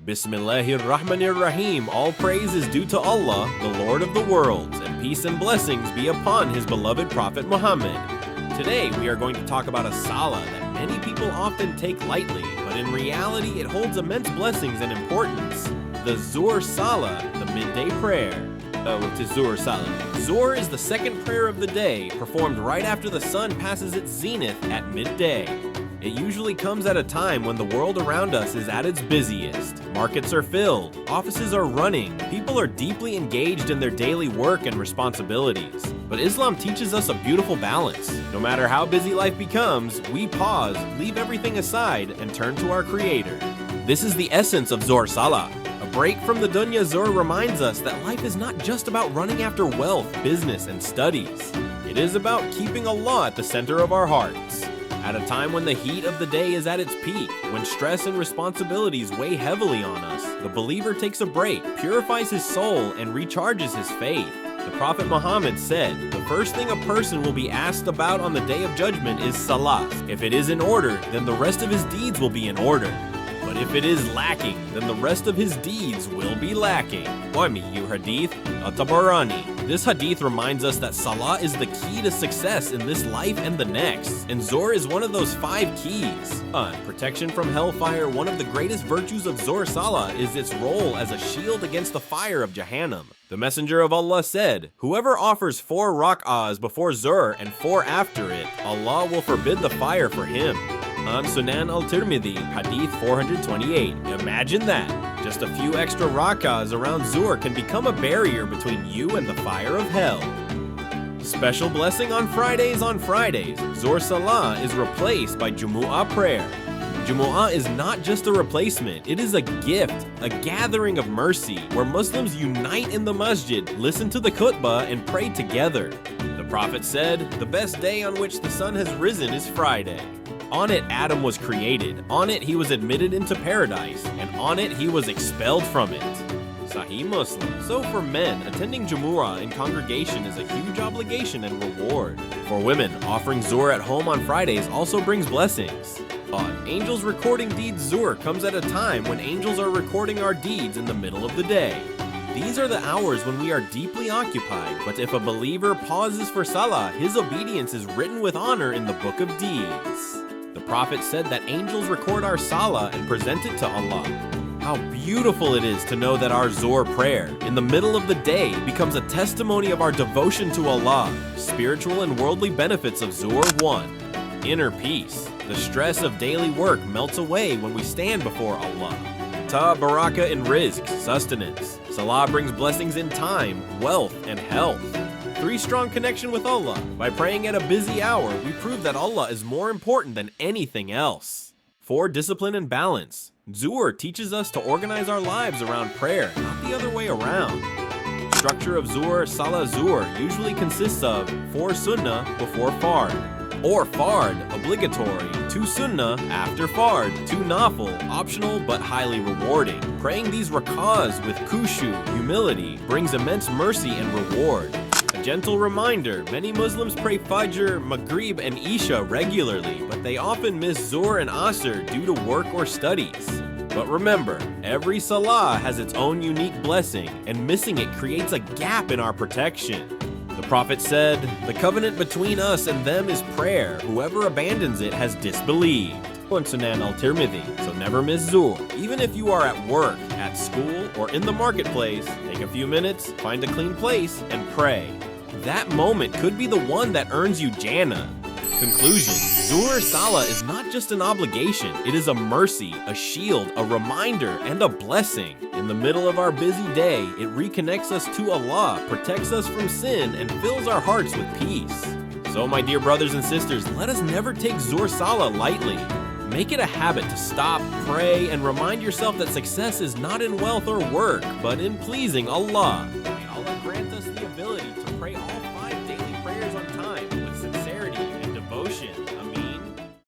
Bismillahirrahmanirrahim. All praise is due to Allah, the Lord of the worlds, and peace and blessings be upon His beloved Prophet Muhammad. Today we are going to talk about a salah that many people often take lightly, but in reality it holds immense blessings and importance. The Zuhr Salah, the midday prayer. It is Zuhr Salah. Zuhr is the second prayer of the day, performed right after the sun passes its zenith at midday. It usually comes at a time when the world around us is at its busiest. Markets are filled, offices are running, people are deeply engaged in their daily work and responsibilities. But Islam teaches us a beautiful balance. No matter how busy life becomes, we pause, leave everything aside, and turn to our Creator. This is the essence of Zuhr Salah. A break from the dunya. Zuhr reminds us that life is not just about running after wealth, business, and studies. It is about keeping Allah at the center of our hearts. At a time when the heat of the day is at its peak, when stress and responsibilities weigh heavily on us, the believer takes a break, purifies his soul, and recharges his faith. The Prophet Muhammad said, the first thing a person will be asked about on the Day of Judgment is Salah. If it is in order, then the rest of his deeds will be in order. But if it is lacking, then the rest of his deeds will be lacking. Hadith At-Tabarani. This hadith reminds us that Salah is the key to success in this life and the next, and Zuhr is one of those 5 keys. Protection from hellfire. One of the greatest virtues of Zuhr Salah is its role as a shield against the fire of Jahannam. The Messenger of Allah said, whoever offers 4 rak'ahs before Zuhr and 4 after it, Allah will forbid the fire for him. On Sunan al-Tirmidhi, Hadith 428. Imagine that. Just a few extra rak'ahs around Zuhr can become a barrier between you and the fire of hell. Special blessing on Fridays. Zuhr Salah is replaced by Jumu'ah prayer. Jumu'ah is not just a replacement, it is a gift, a gathering of mercy, where Muslims unite in the masjid, listen to the khutbah, and pray together. The Prophet said, the best day on which the sun has risen is Friday. On it Adam was created, on it he was admitted into paradise, and on it he was expelled from it. Sahih Muslim. So for men, attending Jumu'ah in congregation is a huge obligation and reward. For women, offering Zuhr at home on Fridays also brings blessings. Angels recording deeds. Zuhr comes at a time when angels are recording our deeds in the middle of the day. These are the hours when we are deeply occupied, but if a believer pauses for Salah, his obedience is written with honor in the book of deeds. The Prophet said that angels record our Salah and present it to Allah. How beautiful it is to know that our Zuhr prayer in the middle of the day becomes a testimony of our devotion to Allah. Spiritual and worldly benefits of Zuhr. 1. Inner peace. The stress of daily work melts away when we stand before Allah. Barakah in rizq, sustenance. Salah brings blessings in time, wealth, and health. 3. Strong connection with Allah. By praying at a busy hour, we prove that Allah is more important than anything else. 4. Discipline and balance. Zuhr teaches us to organize our lives around prayer, not the other way around. Structure of Zuhr Salah. Zuhr usually consists of 4 sunnah before fard, or fard, obligatory, 2 sunnah after fard, 2 nafil, optional but highly rewarding. Praying these rak'ahs with khushu, humility, brings immense mercy and reward. A gentle reminder, many Muslims pray Fajr, Maghrib, and Isha regularly, but they often miss Zuhr and Asr due to work or studies. But remember, every Salah has its own unique blessing, and missing it creates a gap in our protection. The Prophet said, the covenant between us and them is prayer. Whoever abandons it has disbelieved. On Sunan al-Tirmidhi, so never miss Zuhr. Even if you are at work, at school, or in the marketplace, take a few minutes, find a clean place, and pray. That moment could be the one that earns you Jannah. Conclusion. Zuhr Salah is not just an obligation, it is a mercy, a shield, a reminder, and a blessing. In the middle of our busy day, it reconnects us to Allah, protects us from sin, and fills our hearts with peace. So my dear brothers and sisters, let us never take Zuhr Salah lightly. Make it a habit to stop, pray, and remind yourself that success is not in wealth or work, but in pleasing Allah. May Allah grant us